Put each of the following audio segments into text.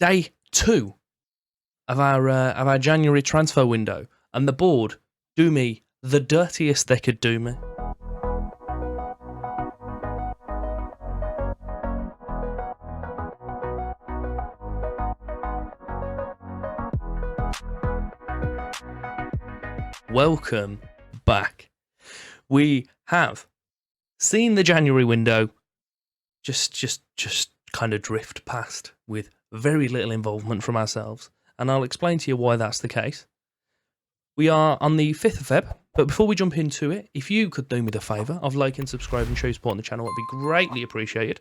day 2 of our January transfer window, and the board do me the dirtiest they could do me. Welcome back. We have seen the January window just kind of drift past with very little involvement from ourselves, and I'll explain to you why that's the case. We are on the 5th of Feb, but before we jump into it, if you could do me the favour of liking, subscribing, and show your support on the channel, it'd be greatly appreciated.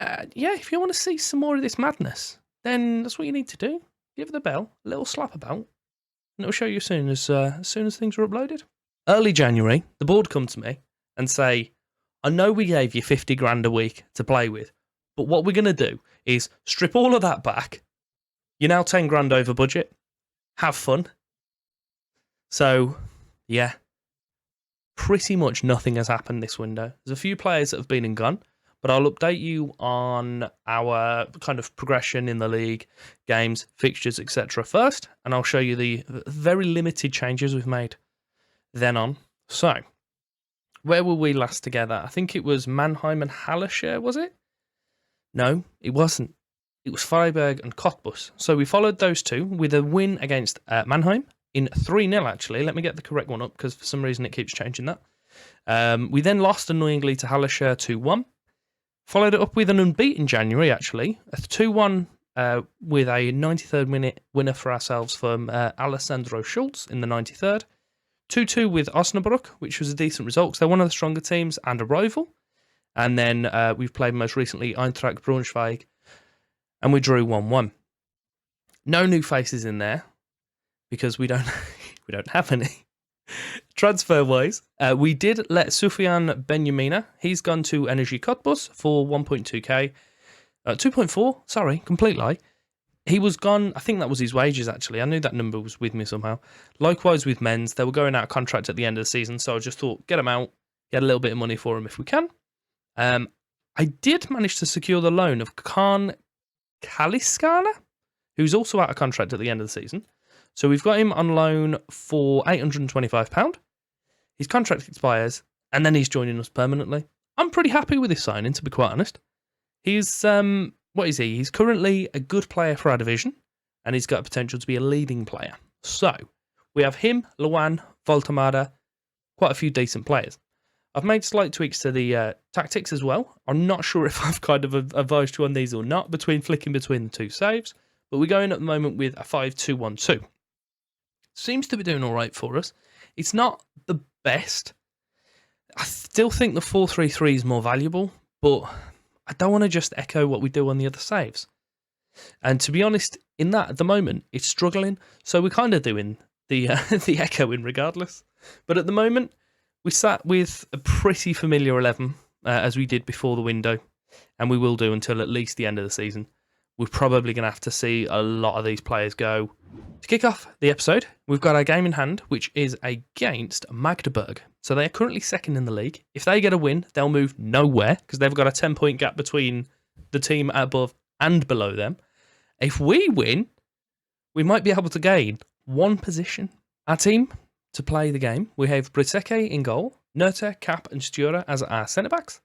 If you want to see some more of this madness, then that's what you need to do. Give the bell a little slap about, and it'll show you as soon as things are uploaded. Early January, the board come to me and say, I know we gave you 50 grand a week to play with, but what we're going to do is strip all of that back. You're now 10 grand over budget. Have fun. So, yeah, pretty much nothing has happened this window. There's a few players that have been and gone, but I'll update you on our kind of progression in the league, games, fixtures, etc. first, and I'll show you the very limited changes we've made then on. So, where were we last together? I think it was Mannheim and Halle, was it? No, it wasn't. It was Freiburg and Cottbus. So we followed those two with a win against Mannheim in 3-0, actually. Let me get the correct one up, because for some reason it keeps changing that. We then lost annoyingly to Halle 2-1. Followed it up with an unbeaten January, actually. A 2-1 with a 93rd minute winner for ourselves from Alessandro Schultz in the 93rd. 2-2 with Osnabrück, which was a decent result because they're one of the stronger teams and a rival. And then we've played most recently Eintracht Braunschweig, and we drew 1-1. No new faces in there because we don't have any. Transfer-wise, we did let Soufiane Benyamina. He's gone to Energy Cottbus for 1.2k. 2.4, sorry, complete lie. He was gone, I think that was his wages, actually. I knew that number was with me somehow. Likewise with men's, they were going out of contract at the end of the season, so I just thought, get them out, get a little bit of money for them if we can. I did manage to secure the loan of Khan Kaliskana, who's also out of contract at the end of the season. So we've got him on loan for £825. His contract expires, and then he's joining us permanently. I'm pretty happy with this signing, to be quite honest. He's what is he? He's currently a good player for our division, and he's got a potential to be a leading player. So, we have him, Luan, Voltamada, quite a few decent players. I've made slight tweaks to the tactics as well. I'm not sure if I've kind of advised you on these or not, flicking between the two saves, but we're going at the moment with a 5-2-1-2. Seems to be doing all right for us. It's not the best. I still think the 4-3-3 is more valuable, but I don't want to just echo what we do on the other saves. And to be honest, in that at the moment, it's struggling. So we're kind of doing the the echoing regardless. But at the moment, we sat with a pretty familiar 11 as we did before the window, and we will do until at least the end of the season. We're probably going to have to see a lot of these players go. To kick off the episode, we've got our game in hand, which is against Magdeburg. So they're currently second in the league. If they get a win, they'll move nowhere because they've got a 10-point gap between the team above and below them. If we win, we might be able to gain one position. Our team to play the game, we have Briseke in goal, Nurte, Cap and Stura as our centre-backs.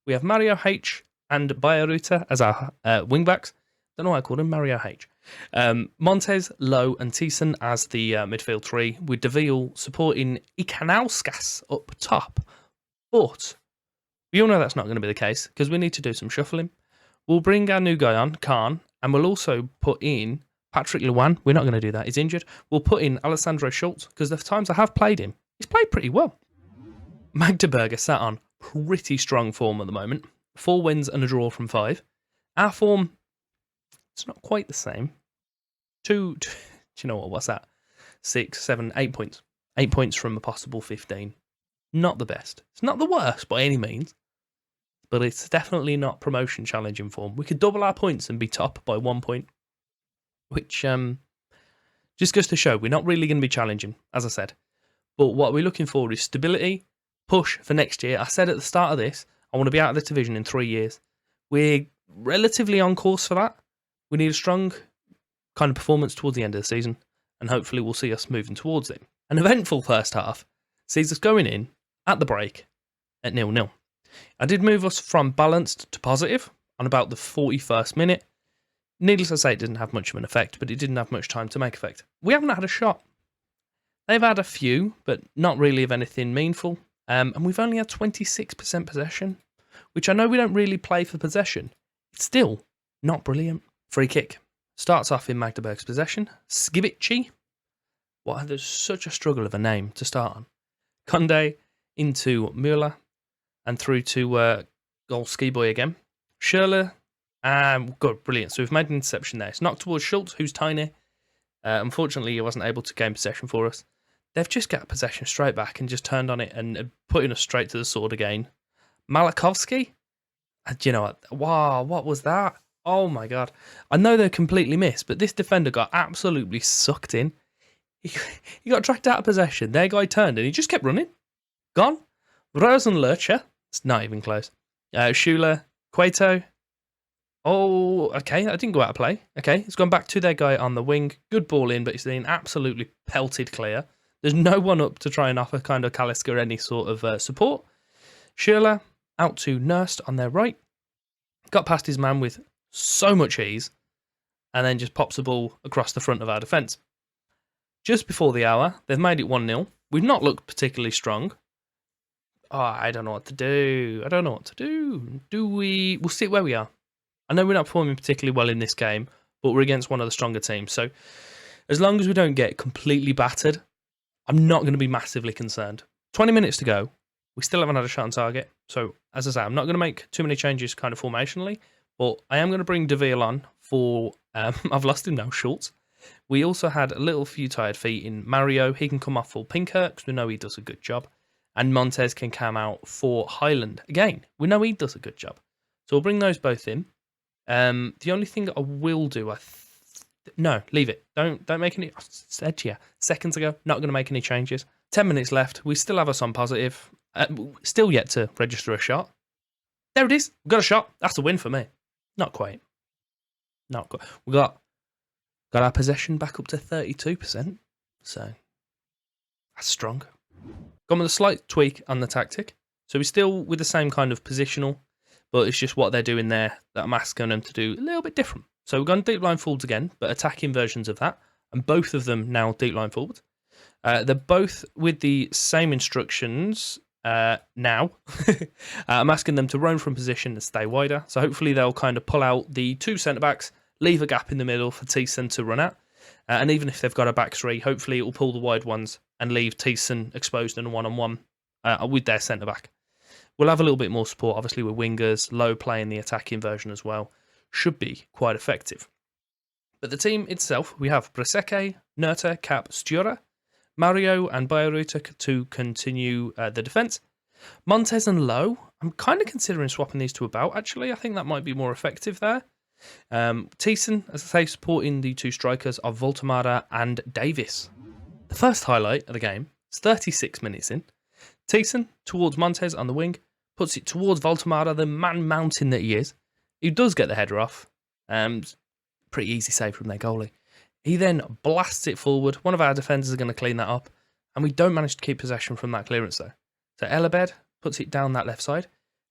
We have Mario H and Bayerruta as our wing-backs. Don't know why I called him Mario H. Montes, Lowe and Thiessen as the midfield three, with Deville supporting Ikanauskas up top. But we all know that's not going to be the case because we need to do some shuffling. We'll bring our new guy on, Khan, and we'll also put in Patrick Luan. We're not going to do that. He's injured. We'll put in Alessandro Schultz because the times I have played him, he's played pretty well. Magdeburg are sat on pretty strong form at the moment. 4 wins and a draw from 5. Our form, it's not quite the same. Do you know what? What's that? 6, 7, 8 points. 8 points from a possible 15. Not the best. It's not the worst by any means, but it's definitely not promotion challenging form. We could double our points and be top by 1 point, which just goes to show we're not really going to be challenging, as I said. But what we're looking for is stability, push for next year. I said at the start of this, I want to be out of this division in 3 years. We're relatively on course for that. We need a strong kind of performance towards the end of the season, and hopefully we'll see us moving towards it. An eventful first half sees us going in at the break at 0-0. I did move us from balanced to positive on about the 41st minute. Needless to say, it didn't have much of an effect, but it didn't have much time to make effect. We haven't had a shot. They've had a few, but not really of anything meaningful. And we've only had 26% possession, which I know we don't really play for possession. It's still not brilliant. Free kick. Starts off in Magdeburg's possession. Skivici. There's such a struggle of a name to start on. Kunde into Müller and through to goal Skiboy again. Schürrle. Good, brilliant. So we've made an interception there. It's knocked towards Schultz, who's tiny. Unfortunately, he wasn't able to gain possession for us. They've just got possession straight back and just turned on it and putting us straight to the sword again. Malakovsky? You know what? Wow, what was that? Oh my God. I know they're completely missed, but this defender got absolutely sucked in. He got dragged out of possession. Their guy turned and he just kept running. Gone. Rosenlurcher. It's not even close. Schuler. Cueto. Oh, okay. I didn't go out of play. Okay. It's gone back to their guy on the wing. Good ball in, but it's been absolutely pelted clear. There's no one up to try and offer kind of Kaliska any sort of support. Schürrle out to Nurst on their right. Got past his man with so much ease. And then just pops the ball across the front of our defence. Just before the hour, they've made it 1-0. We've not looked particularly strong. Oh, I don't know what to do. We'll sit where we are. I know we're not performing particularly well in this game, but we're against one of the stronger teams. So as long as we don't get completely battered, I'm not going to be massively concerned. 20 minutes to go. We still haven't had a shot on target. So as I say, I'm not going to make too many changes kind of formationally, but I am going to bring De Ville on for, I've lost him now, Schultz. We also had a little few tired feet in Mario. He can come off for Pinker because we know he does a good job. And Montez can come out for Highland. Again, we know he does a good job. So we'll bring those both in. The only thing I will do, no, leave it. Don't make any. I said to you seconds ago, not going to make any changes. 10 minutes left. We still have us on positive. Still yet to register a shot. There it is. We've got a shot. That's a win for me. Not quite. Not quite. We got our possession back up to 32%. So that's strong. Gone with a slight tweak on the tactic. So we're still with the same kind of positional, but it's just what they're doing there that I'm asking them to do a little bit different. So we're going deep line forwards again, but attacking versions of that. And both of them now deep line forwards. They're both with the same instructions now. I'm asking them to roam from position and stay wider. So hopefully they'll kind of pull out the two centre-backs, leave a gap in the middle for Thiessen to run at. And even if they've got a back three, hopefully it will pull the wide ones and leave Thiessen exposed in a one-on-one with their centre-back. We'll have a little bit more support, obviously, with wingers, low playing the attacking version as well. Should be quite effective. But the team itself, we have Breseke, Nerta, Cap, Stura, Mario and Bayerute to continue the defence. Montez and Lowe, I'm kind of considering swapping these two about, actually. I think that might be more effective there. Thiessen, as I say, supporting the two strikers of Voltemara and Davis. The first highlight of the game is 36 minutes in. Thiessen towards Montez on the wing, puts it towards Voltemara, the man mountain that he is. He does get the header off. Pretty easy save from their goalie. He then blasts it forward. One of our defenders is going to clean that up. And we don't manage to keep possession from that clearance though. So Elabed puts it down that left side.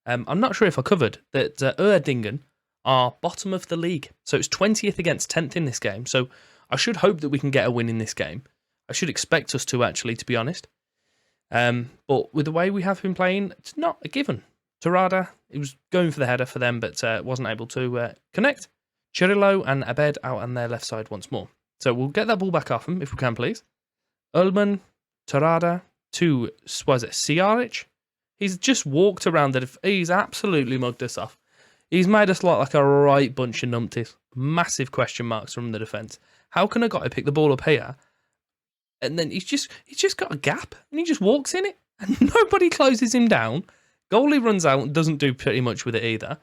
I'm not sure if I covered that Uerdingen are bottom of the league. So it's 20th against 10th in this game. So I should hope that we can get a win in this game. I should expect us to, actually, to be honest. But with the way we have been playing, it's not a given. Torada, he was going for the header for them, but wasn't able to connect. Cirillo and Abed out on their left side once more. So we'll get that ball back off him, if we can, please. Ullman, Torada, to, Siaric. He's just walked around it. He's absolutely mugged us off. He's made us look like a right bunch of numpties. Massive question marks from the defence. How can a guy pick the ball up here and then he's just got a gap and he just walks in it and nobody closes him down? Goalie runs out and doesn't do pretty much with it either.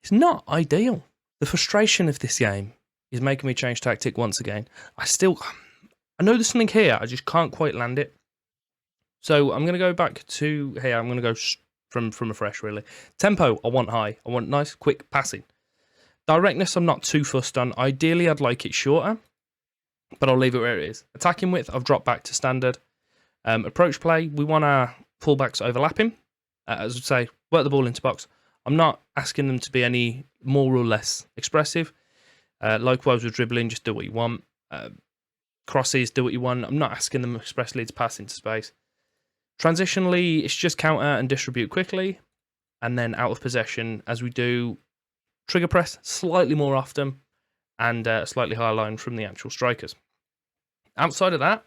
It's not ideal. The frustration of this game is making me change tactic once again. I know there's something here. I just can't quite land it. So I'm going to go back to here. I'm going to go from afresh, really. Tempo, I want high. I want nice, quick passing. Directness, I'm not too fussed on. Ideally, I'd like it shorter, but I'll leave it where it is. Attacking width, I've dropped back to standard. Approach play, we want our fullbacks overlapping. As I say, work the ball into box. I'm not asking them to be any more or less expressive. Likewise with dribbling, just do what you want. Crosses, do what you want. I'm not asking them expressly to pass into space. Transitionally, it's just counter and distribute quickly. And then out of possession, as we do, trigger press slightly more often and a slightly higher line from the actual strikers. Outside of that,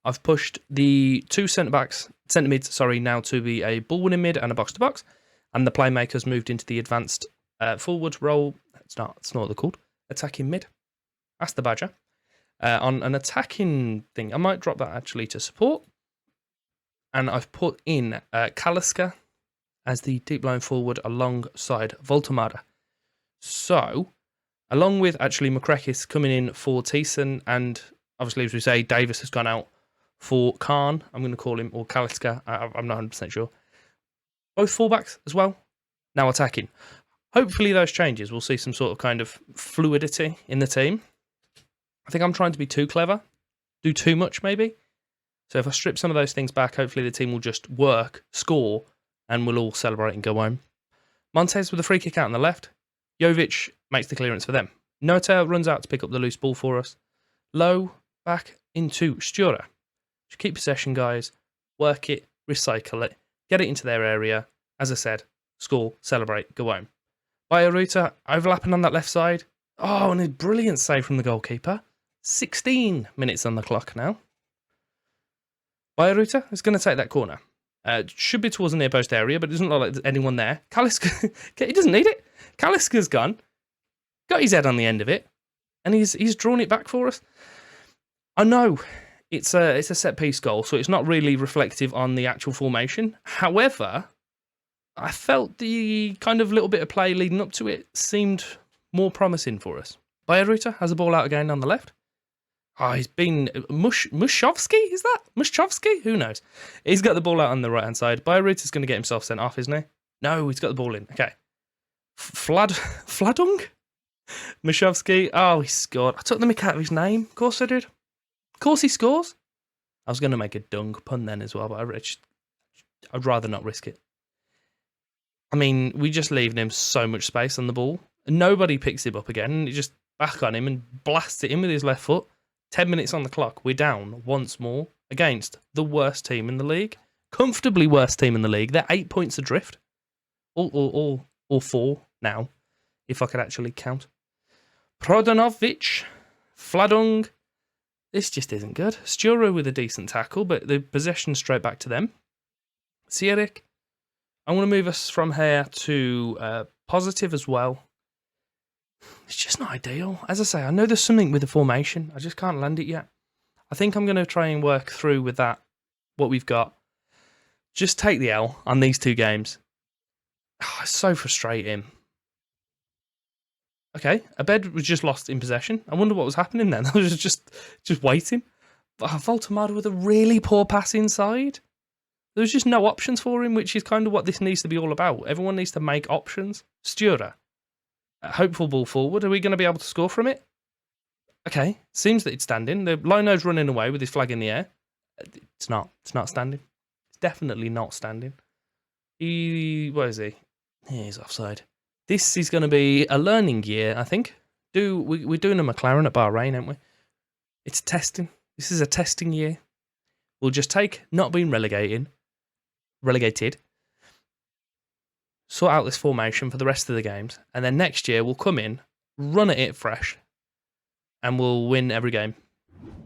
I've pushed the two centre mids, now to be a ball winning mid and a box to box, and the playmakers moved into the advanced forward role. It's not what they're called. Attacking mid. That's the badger. On an attacking thing, I might drop that actually to support, and I've put in Kaliska as the deep line forward alongside Voltamada. So, along with actually McCrackis coming in for Thiessen, and obviously, as we say, Davis has gone out for Khan, I'm going to call him, or Kaliska, I'm not 100% sure. Both fullbacks as well, now attacking. Hopefully those changes, we'll see some sort of kind of fluidity in the team. I think I'm trying to be too clever, do too much maybe. So if I strip some of those things back, hopefully the team will just work, score, and we'll all celebrate and go home. Montez with a free kick out on the left. Jovic makes the clearance for them. Noeta runs out to pick up the loose ball for us. Low back into Stura. Just keep possession, guys. Work it, recycle it, get it into their area. As I said, score, celebrate, go home. Bayeruta overlapping on that left side. Oh, and a brilliant save from the goalkeeper. 16 minutes on the clock now. Bayeruta is going to take that corner. Should be towards the near post area, but it doesn't look like there's anyone there. Kaliska, he doesn't need it. Kaliska's gone, got his head on the end of it, and he's drawn it back for us. I know it's a set piece goal, so it's not really reflective on the actual formation. However, I felt the kind of little bit of play leading up to it seemed more promising for us. Bayeruta has the ball out again on the left. Oh, he's been Mushovsky, is that? Mushovsky? Who knows? He's got the ball out on the right-hand side. Bayeruta's going to get himself sent off, isn't he? No, he's got the ball in. Okay. Fladung? Mushovsky. Oh, he scored. I took the mick out of his name. Of course I did. Of course he scores. I was going to make a dung pun then as well, but I'd rather not risk it. I mean, we just leaving him so much space on the ball. And nobody picks him up again. And he just back on him and blasts it in with his left foot. 10 minutes on the clock. We're down once more against the worst team in the league. Comfortably worst team in the league. They're 8 points adrift. All 4 now, if I could actually count. Prodanovic, Fladung. This just isn't good. Stura with a decent tackle, but the possession straight back to them. Sierik. I want to move us from here to positive as well. It's just not ideal. As I say, I know there's something with the formation. I just can't land it yet. I think I'm going to try and work through with that, what we've got. Just take the L on these 2 games. Oh, it's so frustrating. Okay, Abed was just lost in possession. I wonder what was happening then. I was just waiting. Voltamada with a really poor pass inside. There was just no options for him, which is kind of what this needs to be all about. Everyone needs to make options. Stura. Hopeful ball forward. Are we going to be able to score from it? Okay. Seems that it's standing. The Lino's running away with his flag in the air. It's not. It's not standing. It's definitely not standing. Where is he? He's offside. This is going to be a learning year, I think. We're doing a McLaren at Bahrain, aren't we? It's testing. This is a testing year. We'll just take not being relegated, sort out this formation for the rest of the games, and then next year we'll come in, run at it fresh, and we'll win every game.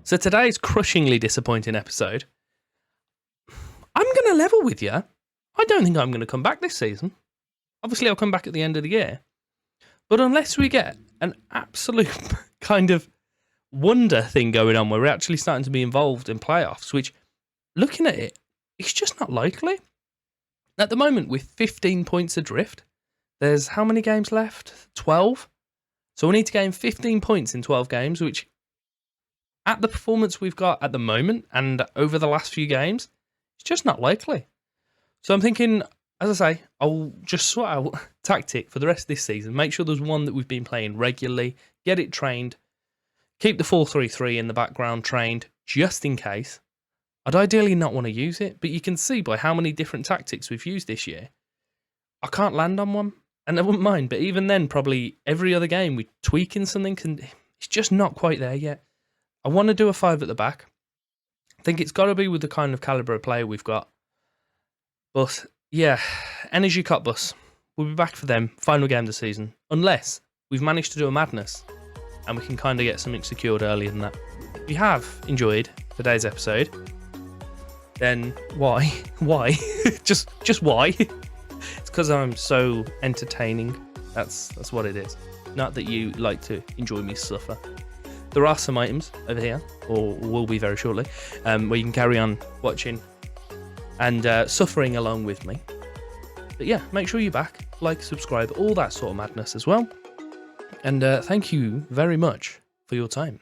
So today's crushingly disappointing episode, I'm going to level with you. I don't think I'm going to come back this season. Obviously, I'll come back at the end of the year. But unless we get an absolute kind of wonder thing going on where we're actually starting to be involved in playoffs, which, looking at it, it's just not likely. At the moment, with 15 points adrift, there's how many games left? 12? So we need to gain 15 points in 12 games, which, at the performance we've got at the moment and over the last few games, it's just not likely. So I'm thinking as I say, I'll just sort out tactic for the rest of this season. Make sure there's one that we've been playing regularly. Get it trained. Keep the 4-3-3 in the background trained, just in case. I'd ideally not want to use it, but you can see by how many different tactics we've used this year, I can't land on one, and I wouldn't mind. But even then, probably every other game, we're tweaking something, and it's just not quite there yet. I want to do a 5 at the back. I think it's got to be with the kind of calibre of player we've got. But yeah, Energy Cop Bus. We'll be back for them, final game of the season, unless we've managed to do a madness and we can kind of get something secured earlier than that. If you have enjoyed today's episode, then why? Why? just why? It's because I'm so entertaining. That's what it is. Not that you like to enjoy me suffer. There are some items over here, or will be very shortly, where you can carry on watching and suffering along with me. But yeah, make sure you're back, like, subscribe, all that sort of madness as well. And thank you very much for your time.